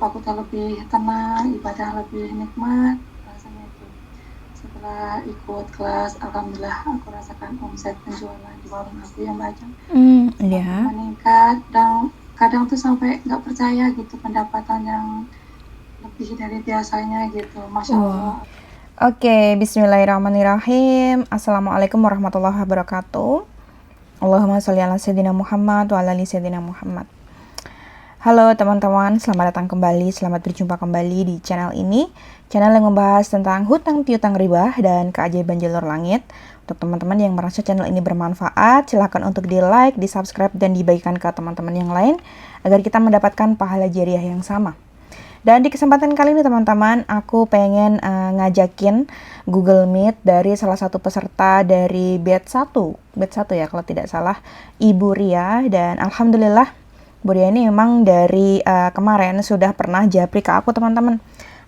aku tuh lebih tenang, ibadah lebih nikmat rasanya itu. Setelah ikut kelas, alhamdulillah aku rasakan omset penjualan di warung aku yang banyak semakin Ya. meningkat, dan kadang tuh sampai nggak percaya gitu pendapatan yang lebih dari biasanya gitu, masya Wah. Allah. Oke, bismillahirrahmanirrahim. Assalamualaikum warahmatullahi wabarakatuh. Allahumma sholli ala sayyidina Muhammad wa ala ali sayyidina Muhammad. Halo teman-teman, selamat datang kembali, selamat berjumpa kembali di channel ini. Channel yang membahas tentang hutang piutang riba dan keajaiban jalur langit. Untuk teman-teman yang merasa channel ini bermanfaat, silahkan untuk di like, di subscribe, dan dibagikan ke teman-teman yang lain agar kita mendapatkan pahala jariah yang sama. Dan di kesempatan kali ini teman-teman, aku pengen ngajakin Google Meet dari salah satu peserta dari batch 1 ya kalau tidak salah, Ibu Ria. Dan alhamdulillah Bu Ria ini memang dari kemarin sudah pernah japri ke aku teman-teman.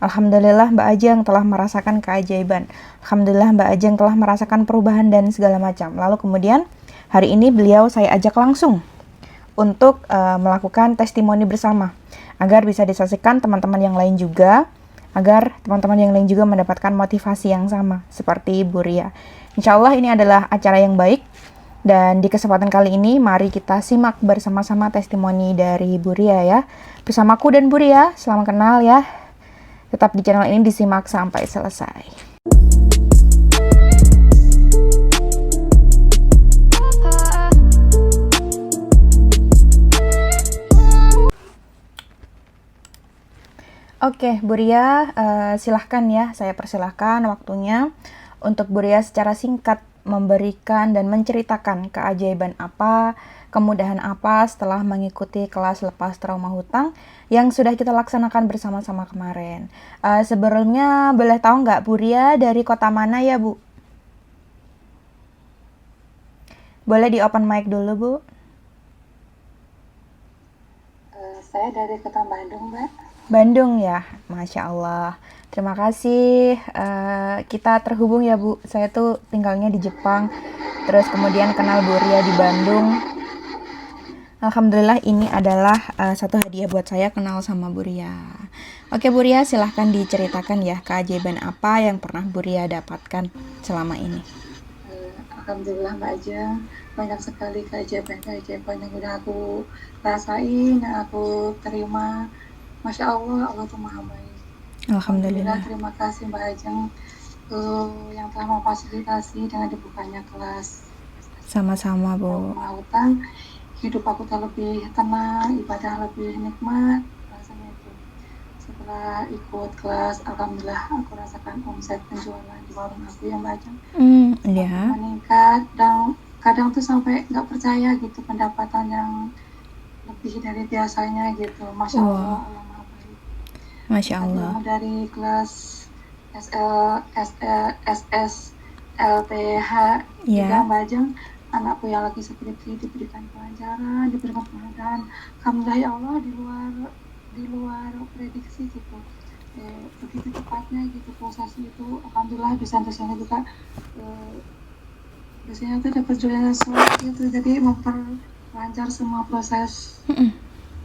Alhamdulillah Mbak Ajeng telah merasakan keajaiban. Alhamdulillah Mbak Ajeng telah merasakan perubahan dan segala macam. Lalu kemudian hari ini beliau saya ajak langsung untuk melakukan testimoni bersama agar bisa disaksikan teman-teman yang lain juga, agar teman-teman yang lain juga mendapatkan motivasi yang sama seperti Bu Ria. Insya Allah ini adalah acara yang baik, dan di kesempatan kali ini mari kita simak bersama-sama testimoni dari Bu Ria ya. Bersamaku dan Bu Ria, selamat kenal ya. Tetap di channel ini disimak sampai selesai. Oke, Bu Ria, silahkan ya, saya persilahkan waktunya untuk Bu Ria secara singkat memberikan dan menceritakan keajaiban apa, kemudahan apa setelah mengikuti kelas lepas trauma hutang yang sudah kita laksanakan bersama-sama kemarin. Sebelumnya boleh tahu nggak Bu Ria dari kota mana ya Bu? Boleh di open mic dulu Bu. Saya dari kota Bandung, Mbak. Bandung ya, Masya Allah. Terima kasih, kita terhubung ya Bu. Saya tuh tinggalnya di Jepang, terus kemudian kenal Bu Ria di Bandung. Alhamdulillah ini adalah satu hadiah buat saya kenal sama Bu Ria. Oke Bu Ria, silahkan diceritakan ya keajaiban apa yang pernah Bu Ria dapatkan selama ini. Alhamdulillah Mbak Ajeng, banyak sekali keajaiban-keajaiban yang udah aku rasain, yang aku terima. Masya Allah, Allah tuh maha baik. Alhamdulillah, Alhamdulillah. terima kasih Mbak Ajeng yang telah memfasilitasi dengan dibukanya kelas Sama-sama Bu. trauma hutang. Hidup aku tuh lebih tenang, ibadah lebih nikmat rasanya itu. Setelah ikut kelas, alhamdulillah aku rasakan omset penjualan di warung aku yang banyak semakin Ya. meningkat, dan kadang tuh sampai nggak percaya gitu pendapatan yang lebih dari biasanya gitu, masya Allah, Wah, Allah maha baik. Masya Berkat Allah. ilmu dari kelas SL, SL, SS, LPH juga Ya. Mbak Ajeng, anakku yang lagi skripsi diberikan pelajaran, diberikan kemudahan, alhamdulillah ya Allah, di luar prediksi gitu. Begitu cepatnya gitu prosesnya itu, alhamdulillah dosen-dosennya juga biasanya tuh dapat jualan sesuatu gitu, jadi memperlancar semua proses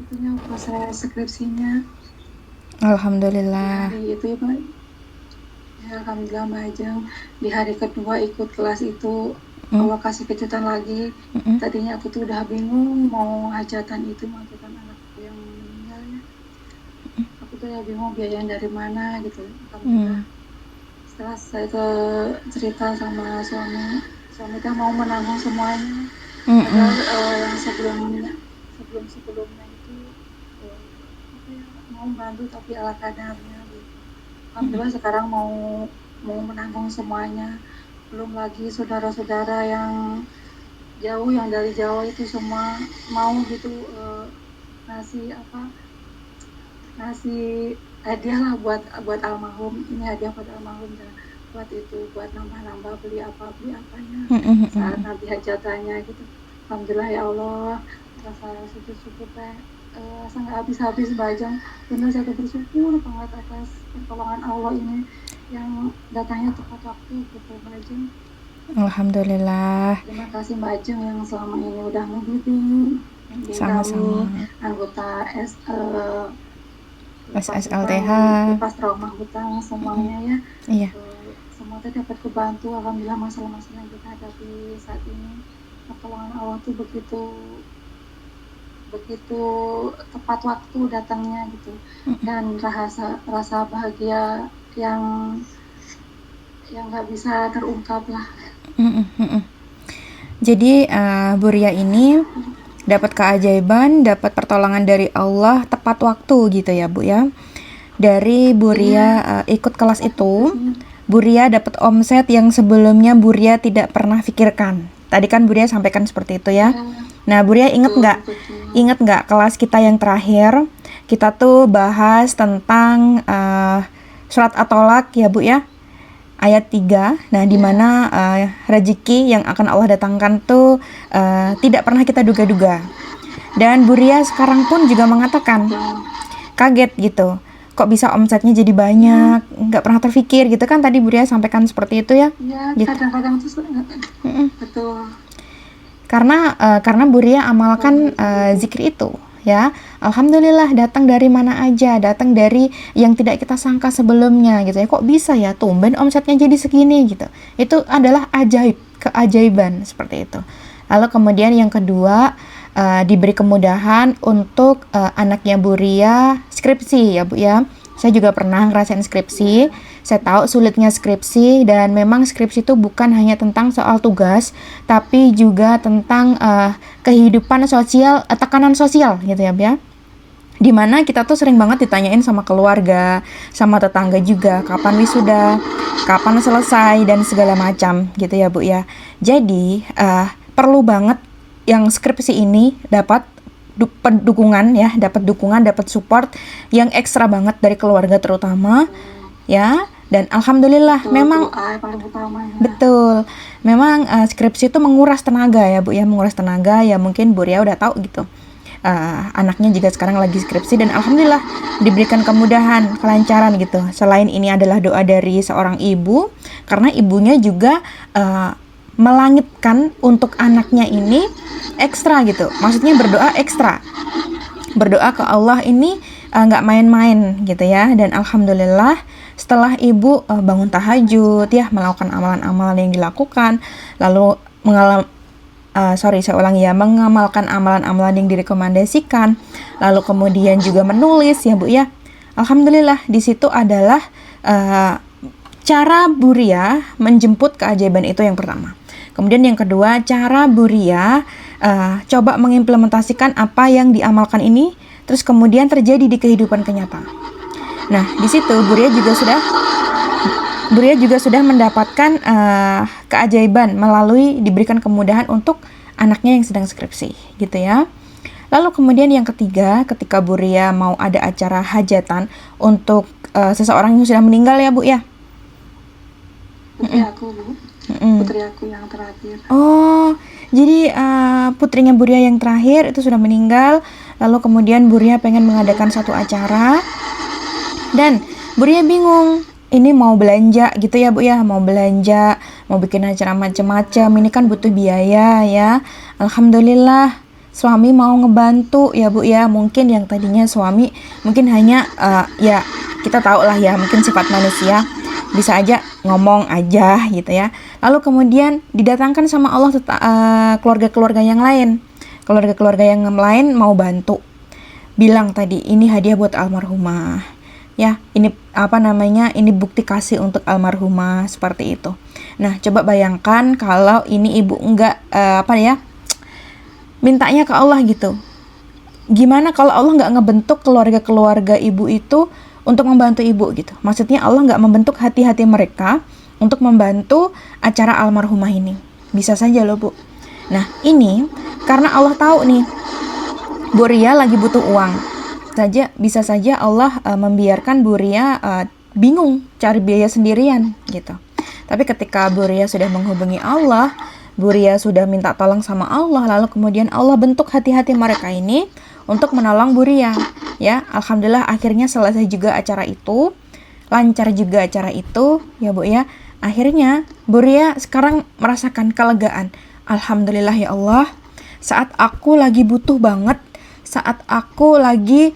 itunya, proses skripsinya di Alhamdulillah. hari itu ya Pak. Ya, alhamdulillah Mbak Ajeng, di hari kedua ikut kelas itu Mm, Allah kasih kejutan lagi. mm, Tadinya aku tuh udah bingung mau hajatan itu, mau hajatan anakku yang meninggal ya, aku tuh ya bingung biayain dari mana gitu. Alhamdulillah mm, setelah saya ke cerita sama suami kan mau menanggung semuanya, mm, padahal mm, yang sebelumnya itu apa ya, mau bantu tapi ala kadarnya gitu. Alhamdulillah sekarang mau menanggung semuanya, belum lagi saudara-saudara yang jauh, yang dari Jawa itu semua mau gitu, ngasih apa, ngasih hadiah lah buat almarhum, ini hadiah buat almarhum dan buat itu, buat nambah-nambah beli apanya mm, mm, saat mm. nanti hajatannya gitu. Alhamdulillah ya Allah, rasa syukur teh rasa nggak habis-habis Bajang. Benar saya bersyukur banget atas pertolongan Allah ini yang datangnya tepat waktu gitu Bajang. Alhamdulillah. Terima kasih Mbak Ajeng yang selama ini udah membimbing kami Sama-sama. anggota SSLTH. Lepas trauma hutang semuanya ya. Iya. Semua tadi dapat kebantu, alhamdulillah. Masalah-masalah yang kita hadapi saat ini, pertolongan Allah tuh begitu tepat waktu datangnya gitu, dan rasa bahagia yang nggak bisa terungkap lah. Jadi Bu Ria ini dapat keajaiban, dapat pertolongan dari Allah tepat waktu gitu ya Bu ya. Dari Bu Ria ikut kelas itu, Bu Ria dapat omset yang sebelumnya Bu Ria tidak pernah pikirkan. Tadi kan Bu Ria sampaikan seperti itu ya. Nah Bu Ria inget nggak kelas kita yang terakhir, kita tuh bahas tentang surat At-Tolak ya Bu ya, ayat 3. Nah di mana rezeki yang akan Allah datangkan tuh tidak pernah kita duga-duga. Dan Bu Ria sekarang pun juga mengatakan kaget gitu, kok bisa omsetnya jadi banyak, nggak pernah terfikir gitu kan, tadi Bu Ria sampaikan seperti itu ya. Iya, gitu. Kadang-kadang tuh betul. Karena Bu Ria amalkan zikir itu ya. Alhamdulillah datang dari mana aja, datang dari yang tidak kita sangka sebelumnya gitu ya. Kok bisa ya tumben omsetnya jadi segini gitu. Itu adalah keajaiban seperti itu. Lalu kemudian yang kedua, diberi kemudahan untuk anaknya Bu Ria skripsi ya Bu ya. Saya juga pernah ngerasain skripsi. Saya tahu sulitnya skripsi, dan memang skripsi itu bukan hanya tentang soal tugas, tapi juga tentang kehidupan sosial, tekanan sosial gitu ya Bu ya. Dimana kita tuh sering banget ditanyain sama keluarga, sama tetangga juga, kapan wisuda, kapan selesai, dan segala macam gitu ya Bu ya. Jadi perlu banget yang skripsi ini dapat dukungan ya, dapat support yang ekstra banget dari keluarga terutama ya. Dan alhamdulillah memang betul, memang skripsi itu menguras tenaga ya Bu ya, menguras tenaga ya. Mungkin Bu Ria udah tahu gitu, anaknya juga sekarang lagi skripsi, dan alhamdulillah diberikan kemudahan, kelancaran gitu. Selain ini adalah doa dari seorang ibu, karena ibunya juga melangitkan untuk anaknya ini ekstra gitu, maksudnya berdoa ekstra, berdoa ke Allah ini nggak main-main gitu ya. Dan alhamdulillah setelah ibu bangun tahajud ya, melakukan amalan-amalan yang dilakukan, lalu mengamalkan amalan-amalan yang direkomendasikan, lalu kemudian juga menulis ya Bu ya. Alhamdulillah di situ adalah cara Bu Ria menjemput keajaiban itu yang pertama. Kemudian yang kedua, cara Bu Ria coba mengimplementasikan apa yang diamalkan ini, terus kemudian terjadi di kehidupan kenyataan. Nah, di situ Bu Ria juga sudah mendapatkan keajaiban melalui diberikan kemudahan untuk anaknya yang sedang skripsi, gitu ya. Lalu kemudian yang ketiga, ketika Bu Ria mau ada acara hajatan untuk seseorang yang sudah meninggal ya Bu ya. Putri aku Bu. Putri aku yang terakhir. Oh, jadi putrinya Bu Ria yang terakhir itu sudah meninggal. Lalu kemudian Bu Ria pengen mengadakan satu acara, dan Bu Ria bingung, ini mau belanja gitu ya Bu ya, mau belanja, mau bikin acara macam-macam, ini kan butuh biaya ya. Alhamdulillah suami mau ngebantu ya Bu ya. Mungkin yang tadinya suami mungkin hanya ya kita tahu lah ya, mungkin sifat manusia bisa aja ngomong aja gitu ya. Lalu kemudian didatangkan sama Allah keluarga-keluarga yang lain. Keluarga-keluarga yang lain mau bantu. Bilang tadi, ini hadiah buat almarhumah. Ya, ini ini bukti kasih untuk almarhumah, seperti itu. Nah, coba bayangkan kalau ini ibu enggak mintanya ke Allah gitu. Gimana kalau Allah enggak ngebentuk keluarga-keluarga ibu itu untuk membantu ibu gitu. Maksudnya Allah nggak membentuk hati-hati mereka untuk membantu acara almarhumah ini. Bisa saja loh Bu. Nah ini karena Allah tahu nih Bu Ria lagi butuh uang. Bisa saja Allah membiarkan Bu Ria bingung cari biaya sendirian gitu. Tapi ketika Bu Ria sudah menghubungi Allah, Bu Ria sudah minta tolong sama Allah, lalu kemudian Allah bentuk hati-hati mereka ini untuk menolong Bu Ria. Ya, alhamdulillah akhirnya selesai juga acara itu, lancar juga acara itu, ya Bu ya. Akhirnya Bu Ria sekarang merasakan kelegaan. Alhamdulillah ya Allah, saat aku lagi butuh banget, saat aku lagi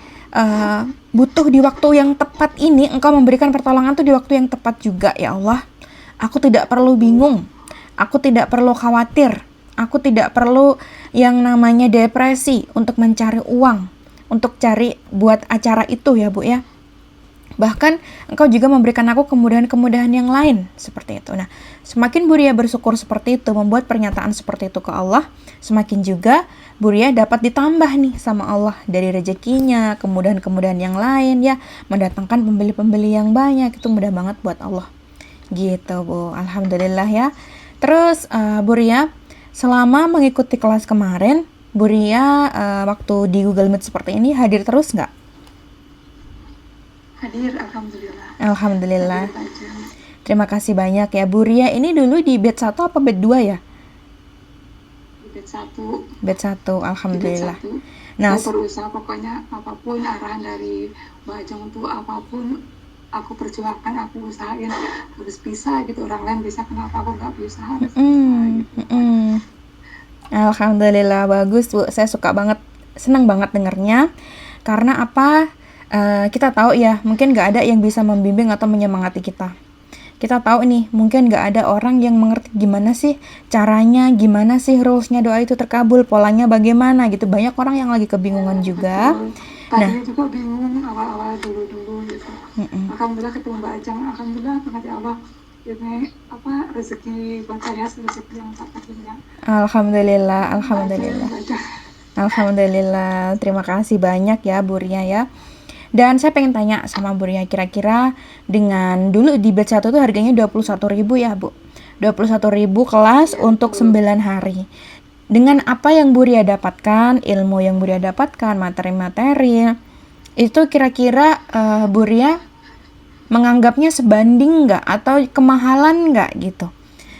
butuh di waktu yang tepat ini, Engkau memberikan pertolongan tuh di waktu yang tepat juga ya Allah. Aku tidak perlu bingung, aku tidak perlu khawatir, aku tidak perlu yang namanya depresi untuk mencari uang, untuk cari buat acara itu ya Bu ya. Bahkan Engkau juga memberikan aku kemudahan-kemudahan yang lain seperti itu. Nah, semakin Buria bersyukur seperti itu, membuat pernyataan seperti itu ke Allah, semakin juga Buria dapat ditambah nih sama Allah dari rezekinya, kemudahan-kemudahan yang lain ya, mendatangkan pembeli-pembeli yang banyak. Itu mudah banget buat Allah. Gitu Bu, alhamdulillah ya. Terus Buria selama mengikuti kelas kemarin, Buria waktu di Google Meet seperti ini hadir terus nggak? Hadir, alhamdulillah. Alhamdulillah. Hadir aja. Terima kasih banyak ya. Buria ini dulu di batch 1 apa batch 2 ya? Di batch 1. Batch 1, alhamdulillah. Di batch 1. Nah, Saya berusaha pokoknya apapun arahan dari Mbak Ajeng untuk apapun aku perjuangkan, aku usahain harus bisa gitu. Orang lain bisa, kenapa aku nggak bisa, harus bisa gitu. Alhamdulillah, bagus Bu. Saya suka banget, senang banget dengarnya. Karena apa? Kita tahu ya, mungkin nggak ada yang bisa membimbing atau menyemangati kita. Kita tahu nih, mungkin nggak ada orang yang mengerti gimana sih caranya, gimana sih rulesnya doa itu terkabul, polanya bagaimana gitu. Banyak orang yang lagi kebingungan juga. Betul. Tadinya juga bingung awal-awal dulu gitu. Alhamdulillah ketemu Mbak Ajeng, alhamdulillah terima Allah ini apa rezeki buat saya, rezeki yang tak terhingga. Alhamdulillah, alhamdulillah. Alhamdulillah, terima kasih banyak ya Buria ya. Dan saya pengen tanya sama Buria, kira-kira dengan dulu di batch 1 tuh harganya 21.000 ya Bu. 21.000 kelas untuk 9 hari. Dengan apa yang Buria dapatkan, ilmu yang Buria dapatkan, materi-materi, itu kira-kira Buria menganggapnya sebanding nggak atau kemahalan nggak gitu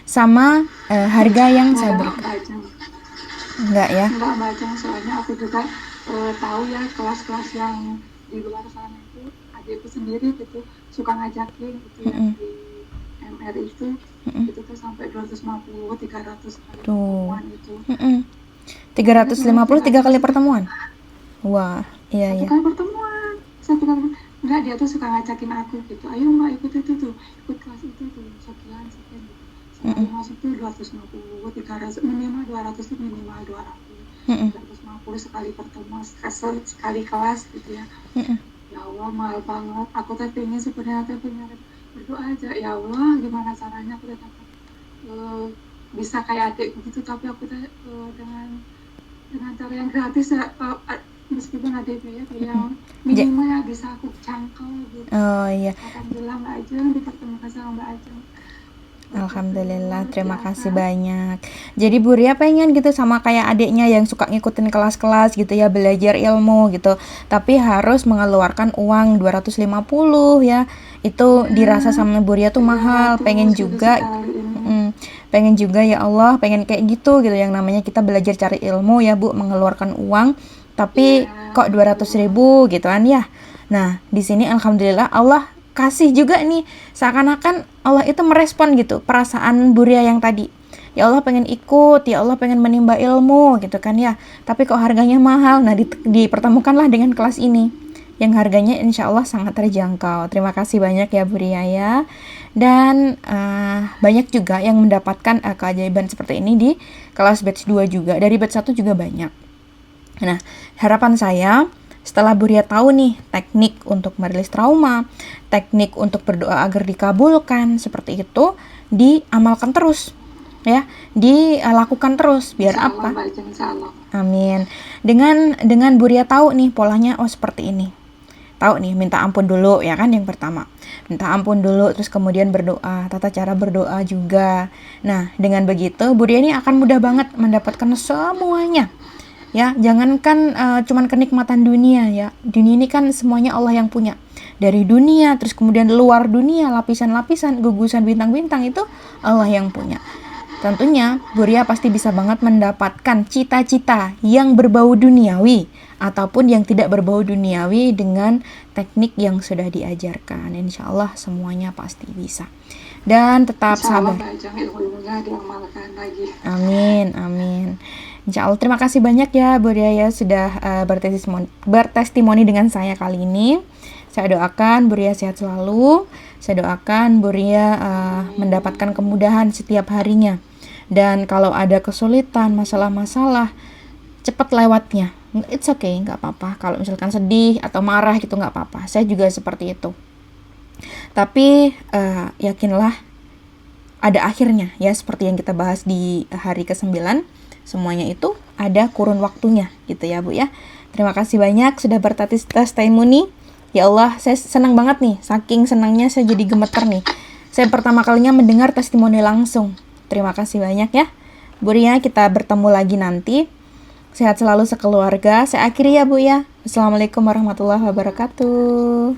sama harga yang saya berikan? Enggak ya? Enggak Mbak Ajeng, soalnya aku juga tahu ya kelas-kelas yang di luar sana itu adikku sendiri gitu suka ngajakin gitu ya di MR itu tuh sampai 250 300 kali pertemuan itu. 350 3 kali pertemuan. Wah, iya iya. Satu kali pertemuan. Enggak, dia tuh suka ngajakin aku gitu. Ayo Mbak ikut itu tuh, ikut kelas itu tuh, sekian gitu. Sekali masuk tuh 250, 300, minimal 200 tuh minimal 200. 250 sekali pertemuan, sekali kelas gitu ya. Ya Allah, mahal banget. Aku teh pengen sebenarnya berdoa aja, ya Allah gimana caranya aku dapat bisa kayak adik gitu, tapi aku teh dengan cara yang gratis ya, meskipun ada biaya yang minimal ya bisa aku jangkau gitu. Oh iya. Alhamdulillah Mbak Ajeng dipertemukan sama Mbak Ajeng. Alhamdulillah, terima kasih banyak. Jadi Buria pengen gitu sama kayak adiknya yang suka ngikutin kelas-kelas gitu ya, belajar ilmu gitu. Tapi harus mengeluarkan uang 250 ya. Itu dirasa sama Buria tuh mahal. Pengen juga ya Allah, pengen kayak gitu yang namanya kita belajar cari ilmu ya Bu, mengeluarkan uang. Tapi kok 200.000 gitu kan ya. Nah, di sini alhamdulillah Allah kasih juga nih, seakan-akan Allah itu merespon gitu perasaan Buria yang tadi. Ya Allah pengen ikut, ya Allah pengen menimba ilmu gitu kan ya, tapi kok harganya mahal. Nah dipertemukanlah dengan kelas ini yang harganya insya Allah sangat terjangkau. Terima kasih banyak ya Buria ya. Dan banyak juga yang mendapatkan keajaiban seperti ini di kelas batch 2 juga. Dari batch 1 juga banyak. Nah, harapan saya setelah Buria tahu nih teknik untuk merilis trauma, teknik untuk berdoa agar dikabulkan, seperti itu diamalkan terus ya, dilakukan terus biar apa? Amin. Dengan Buria tahu nih polanya, oh seperti ini. Tahu nih, minta ampun dulu ya kan yang pertama. Minta ampun dulu, terus kemudian berdoa, tata cara berdoa juga. Nah, dengan begitu Buria ini akan mudah banget mendapatkan semuanya. Ya, jangankan cuman kenikmatan dunia ya. Dunia ini kan semuanya Allah yang punya. Dari dunia, terus kemudian luar dunia, lapisan-lapisan, gugusan bintang-bintang itu Allah yang punya. Tentunya Buria pasti bisa banget mendapatkan cita-cita yang berbau duniawi ataupun yang tidak berbau duniawi dengan teknik yang sudah diajarkan. Insya Allah semuanya pasti bisa. Dan tetap sabar. Amin, amin. Insya Allah, terima kasih banyak ya Buria ya sudah bertestimoni dengan saya kali ini. Saya doakan Bu Ria sehat selalu. Saya doakan Bu Ria mendapatkan kemudahan setiap harinya. Dan kalau ada kesulitan, masalah-masalah, cepat lewatnya. It's okay, nggak apa-apa. Kalau misalkan sedih atau marah gitu nggak apa-apa. Saya juga seperti itu. Tapi yakinlah ada akhirnya ya, seperti yang kita bahas di hari ke-9. Semuanya itu ada kurun waktunya gitu ya Bu ya. Terima kasih banyak sudah bertestimoni. Ya Allah, saya senang banget nih. Saking senangnya saya jadi gemeter nih. Saya pertama kalinya mendengar testimoni langsung. Terima kasih banyak ya. Bu Ria, kita bertemu lagi nanti. Sehat selalu sekeluarga. Saya akhiri ya Bu ya. Assalamualaikum warahmatullahi wabarakatuh.